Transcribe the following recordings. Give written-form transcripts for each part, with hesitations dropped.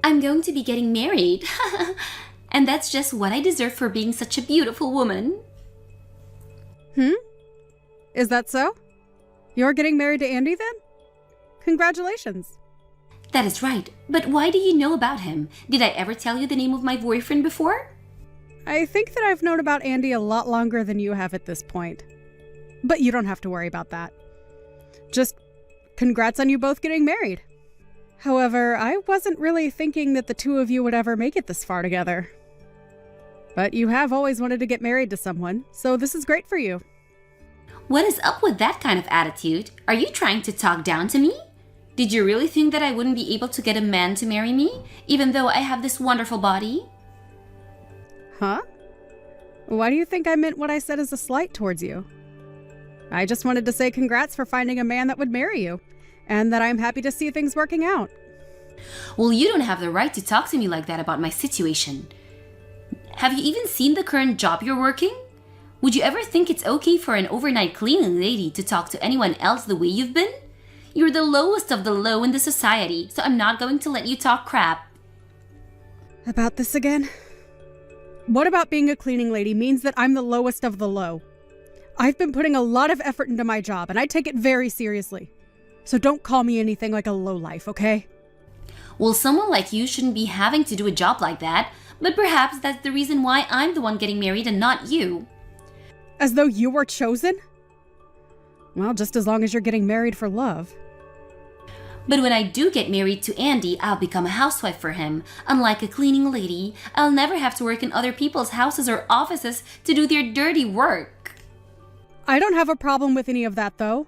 I'm going to be getting married. And that's just what I deserve for being such a beautiful woman. Is that so? You're getting married to Andy then? Congratulations. That is right. But why do you know about him? Did I ever tell you the name of my boyfriend before? I think that I've known about Andy a lot longer than you have at this point. But you don't have to worry about that. Just congrats on you both getting married. However, I wasn't really thinking that the two of you would ever make it this far together. But you have always wanted to get married to someone, so this is great for you. What is up with that kind of attitude? Are you trying to talk down to me? Did you really think that I wouldn't be able to get a man to marry me, even though I have this wonderful body? Huh? Why do you think I meant what I said as a slight towards you? I just wanted to say congrats for finding a man that would marry you, and that I'm happy to see things working out. Well, you don't have the right to talk to me like that about my situation. Have you even seen the current job you're working? Would you ever think it's okay for an overnight cleaning lady to talk to anyone else the way you've been? You're the lowest of the low in the society, so I'm not going to let you talk crap. About this again? What about being a cleaning lady means that I'm the lowest of the low? I've been putting a lot of effort into my job, and I take it very seriously. So don't call me anything like a lowlife, okay? Well, someone like you shouldn't be having to do a job like that, but perhaps that's the reason why I'm the one getting married and not you. As though you were chosen? Well, just as long as you're getting married for love. But when I do get married to Andy, I'll become a housewife for him. Unlike a cleaning lady, I'll never have to work in other people's houses or offices to do their dirty work. I don't have a problem with any of that, though.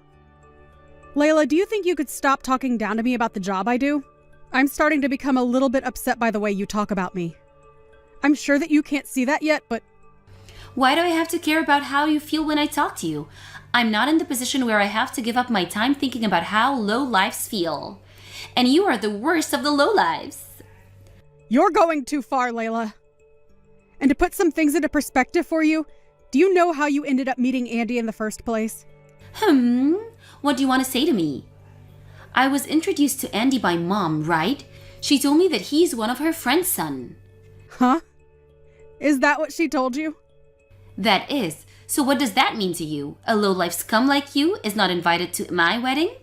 Layla, do you think you could stop talking down to me about the job I do? I'm starting to become a little bit upset by the way you talk about me. I'm sure that you can't see that yet, but... Why do I have to care about how you feel when I talk to you? I'm not in the position where I have to give up my time thinking about how low lives feel. And you are the worst of the low lives. You're going too far, Layla. And to put some things into perspective for you, do you know how you ended up meeting Andy in the first place? What do you want to say to me? I was introduced to Andy by Mom, right? She told me that he's one of her friend's son. Huh? Is that what she told you? That is. So what does that mean to you? A low-life scum like you is not invited to my wedding?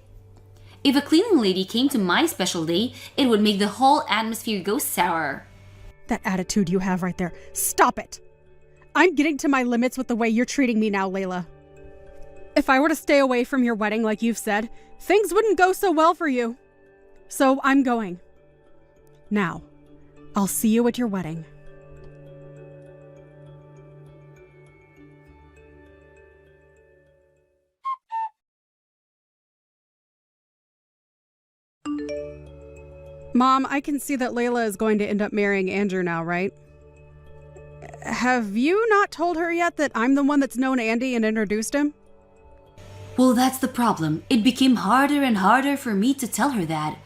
If a cleaning lady came to my special day, it would make the whole atmosphere go sour. That attitude you have right there. Stop it! I'm getting to my limits with the way you're treating me now, Layla. If I were to stay away from your wedding like you've said, things wouldn't go so well for you. So I'm going. Now, I'll see you at your wedding. Mom, I can see that Layla is going to end up marrying Andrew now, right? Have you not told her yet that I'm the one that's known Andy and introduced him? Well, that's the problem. It became harder and harder for me to tell her that.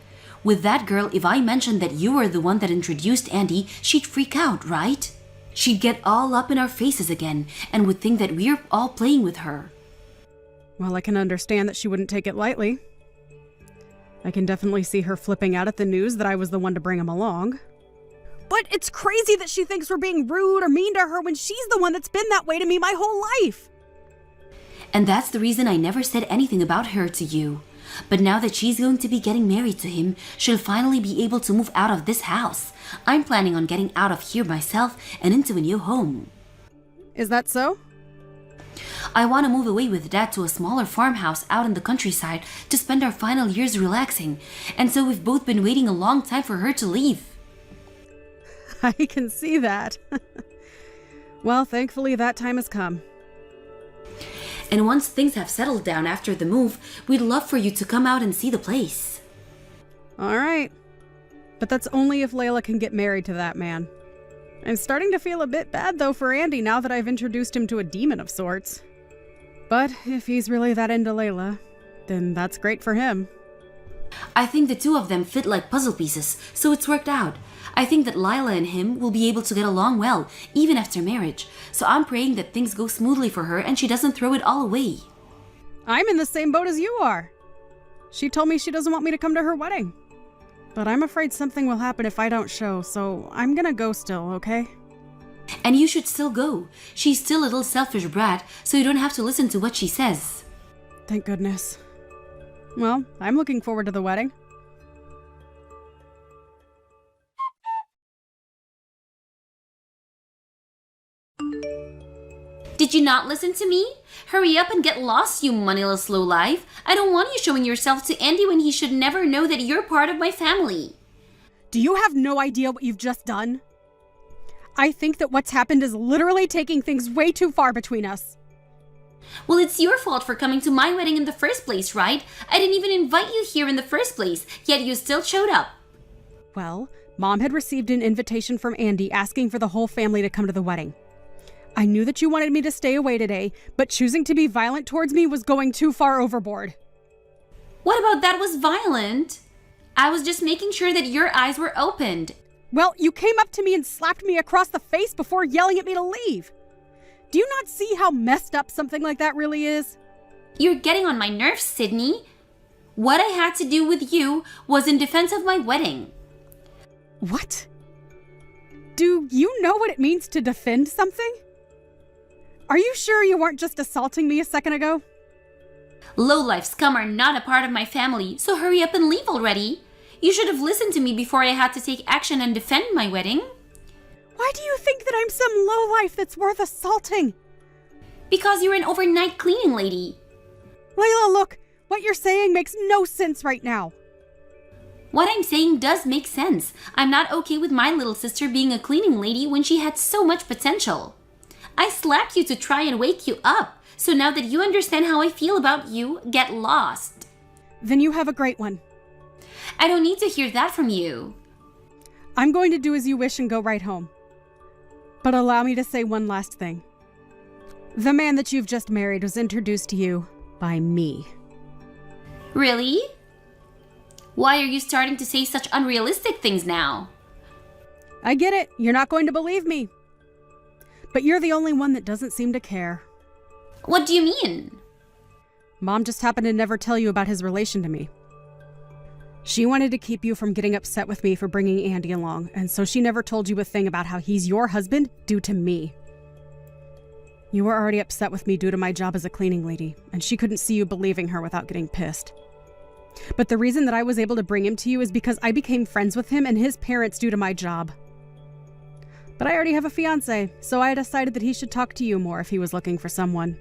With that girl, if I mentioned that you were the one that introduced Andy, she'd freak out, right? She'd get all up in our faces again and would think that we're all playing with her. Well, I can understand that she wouldn't take it lightly. I can definitely see her flipping out at the news that I was the one to bring him along. But it's crazy that she thinks we're being rude or mean to her when she's the one that's been that way to me my whole life. And that's the reason I never said anything about her to you. But now that she's going to be getting married to him, she'll finally be able to move out of this house. I'm planning on getting out of here myself and into a new home. Is that so? I want to move away with Dad to a smaller farmhouse out in the countryside to spend our final years relaxing. And so we've both been waiting a long time for her to leave. I can see that. Well, thankfully that time has come. And once things have settled down after the move, we'd love for you to come out and see the place. All right. But that's only if Layla can get married to that man. I'm starting to feel a bit bad, though, for Andy now that I've introduced him to a demon of sorts. But if he's really that into Layla, then that's great for him. I think the two of them fit like puzzle pieces, so it's worked out. I think that Lila and him will be able to get along well, even after marriage. So I'm praying that things go smoothly for her and she doesn't throw it all away. I'm in the same boat as you are. She told me she doesn't want me to come to her wedding. But I'm afraid something will happen if I don't show, so I'm gonna go still, okay? And you should still go. She's still a little selfish brat, so you don't have to listen to what she says. Thank goodness. Well, I'm looking forward to the wedding. Did you not listen to me? Hurry up and get lost, you moneyless lowlife. I don't want you showing yourself to Andy when he should never know that you're part of my family. Do you have no idea what you've just done? I think that what's happened is literally taking things way too far between us. Well, it's your fault for coming to my wedding in the first place, right? I didn't even invite you here in the first place, yet you still showed up. Well, Mom had received an invitation from Andy asking for the whole family to come to the wedding. I knew that you wanted me to stay away today, but choosing to be violent towards me was going too far overboard. What about that was violent? I was just making sure that your eyes were opened. Well, you came up to me and slapped me across the face before yelling at me to leave. Do you not see how messed up something like that really is? You're getting on my nerves, Sydney. What I had to do with you was in defense of my wedding. What? Do you know what it means to defend something? Are you sure you weren't just assaulting me a second ago? Low-life scum are not a part of my family, so hurry up and leave already. You should have listened to me before I had to take action and defend my wedding. Why do you think that I'm some lowlife that's worth assaulting? Because you're an overnight cleaning lady. Layla, look, what you're saying makes no sense right now. What I'm saying does make sense. I'm not okay with my little sister being a cleaning lady when she had so much potential. I slapped you to try and wake you up. So now that you understand how I feel about you, get lost. Then you have a great one. I don't need to hear that from you. I'm going to do as you wish and go right home. But allow me to say one last thing. The man that you've just married was introduced to you by me. Really? Why are you starting to say such unrealistic things now? I get it. You're not going to believe me. But you're the only one that doesn't seem to care. What do you mean? Mom just happened to never tell you about his relation to me. She wanted to keep you from getting upset with me for bringing Andy along, and so she never told you a thing about how he's your husband due to me. You were already upset with me due to my job as a cleaning lady, and she couldn't see you believing her without getting pissed. But the reason that I was able to bring him to you is because I became friends with him and his parents due to my job. But I already have a fiancé, so I decided that he should talk to you more if he was looking for someone.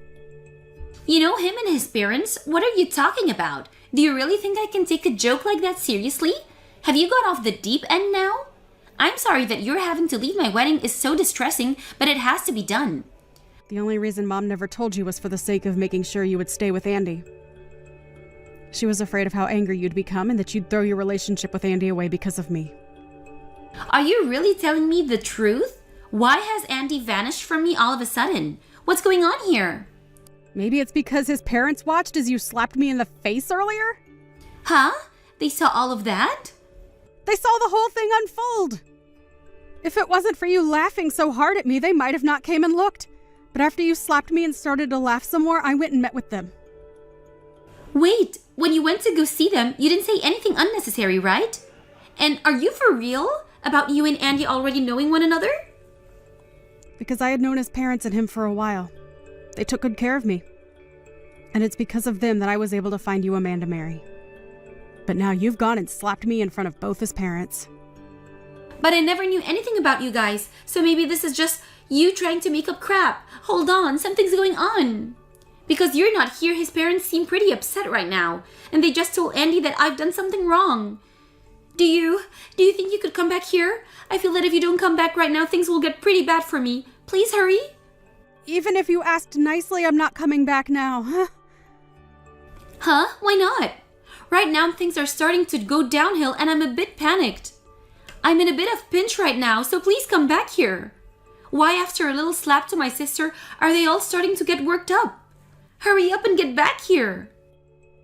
You know him and his parents? What are you talking about? Do you really think I can take a joke like that seriously? Have you got off the deep end now? I'm sorry that you're having to leave my wedding is so distressing, but it has to be done. The only reason Mom never told you was for the sake of making sure you would stay with Andy. She was afraid of how angry you'd become and that you'd throw your relationship with Andy away because of me. Are you really telling me the truth? Why has Andy vanished from me all of a sudden? What's going on here? Maybe it's because his parents watched as you slapped me in the face earlier? Huh? They saw all of that? They saw the whole thing unfold. If it wasn't for you laughing so hard at me, they might have not came and looked. But after you slapped me and started to laugh some more, I went and met with them. Wait, when you went to go see them, you didn't say anything unnecessary, right? And are you for real about you and Andy already knowing one another? Because I had known his parents and him for a while. They took good care of me. And it's because of them that I was able to find you a man to marry. But now you've gone and slapped me in front of both his parents. But I never knew anything about you guys, so maybe this is just you trying to make up crap. Hold on, something's going on. Because you're not here, his parents seem pretty upset right now, and they just told Andy that I've done something wrong. Do you think you could come back here? I feel that if you don't come back right now, things will get pretty bad for me. Please hurry. Even if you asked nicely, I'm not coming back now, huh? Huh? Why not? Right now, things are starting to go downhill and I'm a bit panicked. I'm in a bit of pinch right now, so please come back here. Why, after a little slap to my sister, are they all starting to get worked up? Hurry up and get back here.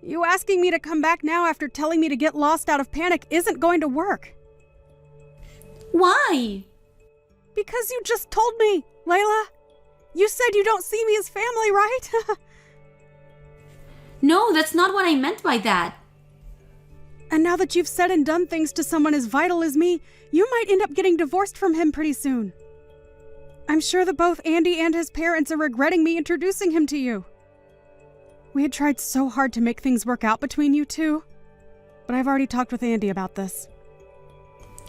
You asking me to come back now after telling me to get lost out of panic isn't going to work. Why? Because you just told me, Layla. You said you don't see me as family, right? No, that's not what I meant by that. And now that you've said and done things to someone as vital as me, you might end up getting divorced from him pretty soon. I'm sure that both Andy and his parents are regretting me introducing him to you. We had tried so hard to make things work out between you two, but I've already talked with Andy about this.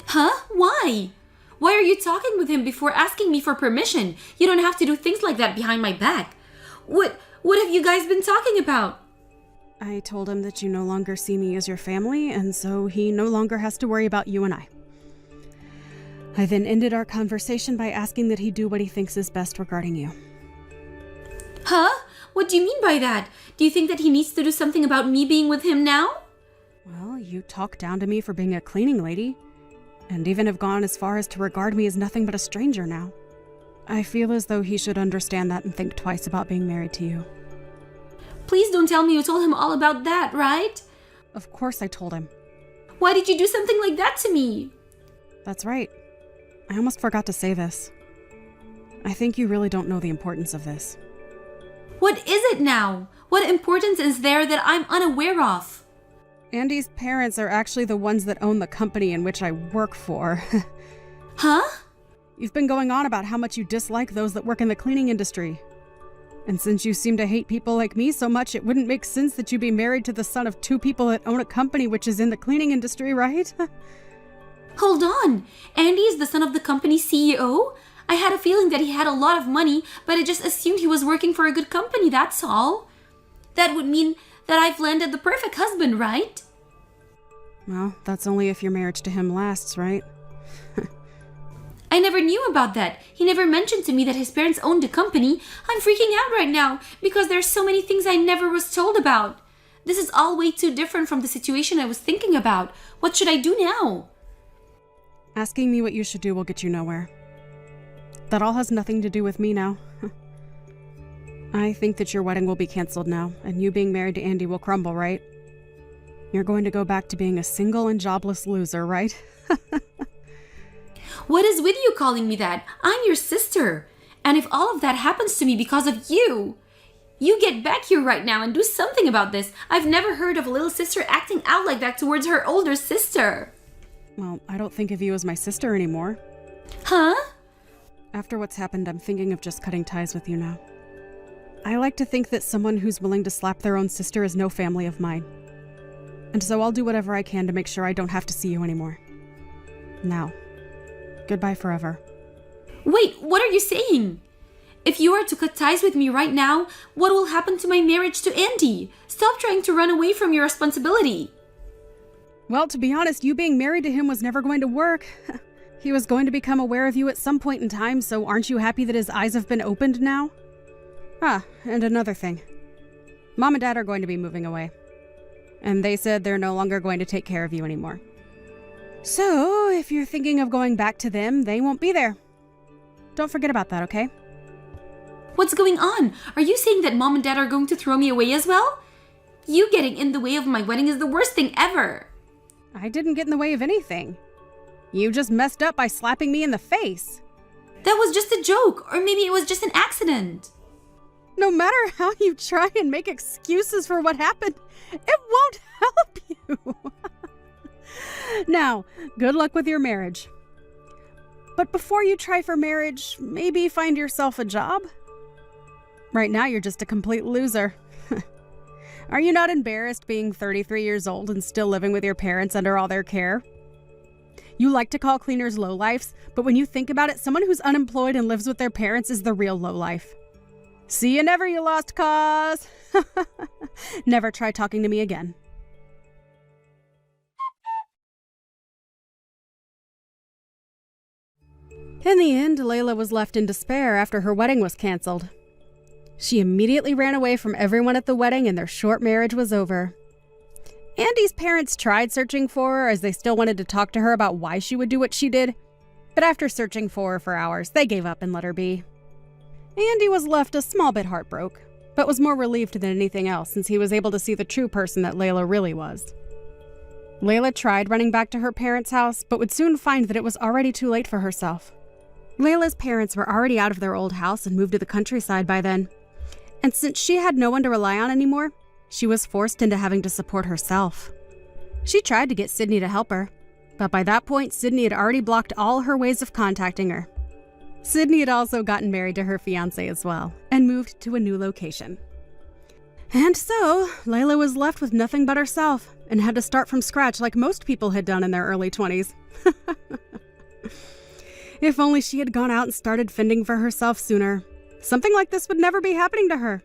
Huh? Why? Why are you talking with him before asking me for permission? You don't have to do things like that behind my back. What have you guys been talking about? I told him that you no longer see me as your family, and so he no longer has to worry about you and I. I then ended our conversation by asking that he do what he thinks is best regarding you. Huh? What do you mean by that? Do you think that he needs to do something about me being with him now? Well, you talk down to me for being a cleaning lady, and even have gone as far as to regard me as nothing but a stranger now. I feel as though he should understand that and think twice about being married to you. Please don't tell me you told him all about that, right? Of course I told him. Why did you do something like that to me? That's right. I almost forgot to say this. I think you really don't know the importance of this. What is it now? What importance is there that I'm unaware of? Andy's parents are actually the ones that own the company in which I work for. Huh? You've been going on about how much you dislike those that work in the cleaning industry. And since you seem to hate people like me so much, it wouldn't make sense that you be married to the son of two people that own a company which is in the cleaning industry, right? Hold on. Andy is the son of the company's CEO? I had a feeling that he had a lot of money, but I just assumed he was working for a good company, that's all. That would mean that I've landed the perfect husband, right? Well, that's only if your marriage to him lasts, right? I never knew about that. He never mentioned to me that his parents owned a company. I'm freaking out right now because there's so many things I never was told about. This is all way too different from the situation I was thinking about. What should I do now? Asking me what you should do will get you nowhere. That all has nothing to do with me now. I think that your wedding will be canceled now, and you being married to Andy will crumble, right? You're going to go back to being a single and jobless loser, right? What is with you calling me that? I'm your sister. And if all of that happens to me because of you, you get back here right now and do something about this. I've never heard of a little sister acting out like that towards her older sister. Well, I don't think of you as my sister anymore. Huh? After what's happened, I'm thinking of just cutting ties with you now. I like to think that someone who's willing to slap their own sister is no family of mine. And so I'll do whatever I can to make sure I don't have to see you anymore. Now, goodbye forever. Wait, what are you saying? If you are to cut ties with me right now, what will happen to my marriage to Andy? Stop trying to run away from your responsibility. Well, to be honest, you being married to him was never going to work. He was going to become aware of you at some point in time, so aren't you happy that his eyes have been opened now? Ah, and another thing. Mom and Dad are going to be moving away. And they said they're no longer going to take care of you anymore. So, if you're thinking of going back to them, they won't be there. Don't forget about that, okay? What's going on? Are you saying that Mom and Dad are going to throw me away as well? You getting in the way of my wedding is the worst thing ever. I didn't get in the way of anything. You just messed up by slapping me in the face. That was just a joke, or maybe it was just an accident. No matter how you try and make excuses for what happened, it won't help you. Now, good luck with your marriage. But before you try for marriage, maybe find yourself a job? Right now, you're just a complete loser. Are you not embarrassed being 33 years old and still living with your parents under all their care? You like to call cleaners lowlifes, but when you think about it, someone who's unemployed and lives with their parents is the real lowlife. See you never, you lost cause. Never try talking to me again. In the end, Layla was left in despair after her wedding was canceled. She immediately ran away from everyone at the wedding and their short marriage was over. Andy's parents tried searching for her as they still wanted to talk to her about why she would do what she did, but after searching for her for hours, they gave up and let her be. Andy was left a small bit heartbroken, but was more relieved than anything else since he was able to see the true person that Layla really was. Layla tried running back to her parents' house, but would soon find that it was already too late for herself. Layla's parents were already out of their old house and moved to the countryside by then. And since she had no one to rely on anymore, she was forced into having to support herself. She tried to get Sydney to help her, but by that point, Sydney had already blocked all her ways of contacting her. Sydney had also gotten married to her fiancé as well, and moved to a new location. And so, Layla was left with nothing but herself, and had to start from scratch like most people had done in their early 20s. If only she had gone out and started fending for herself sooner. Something like this would never be happening to her.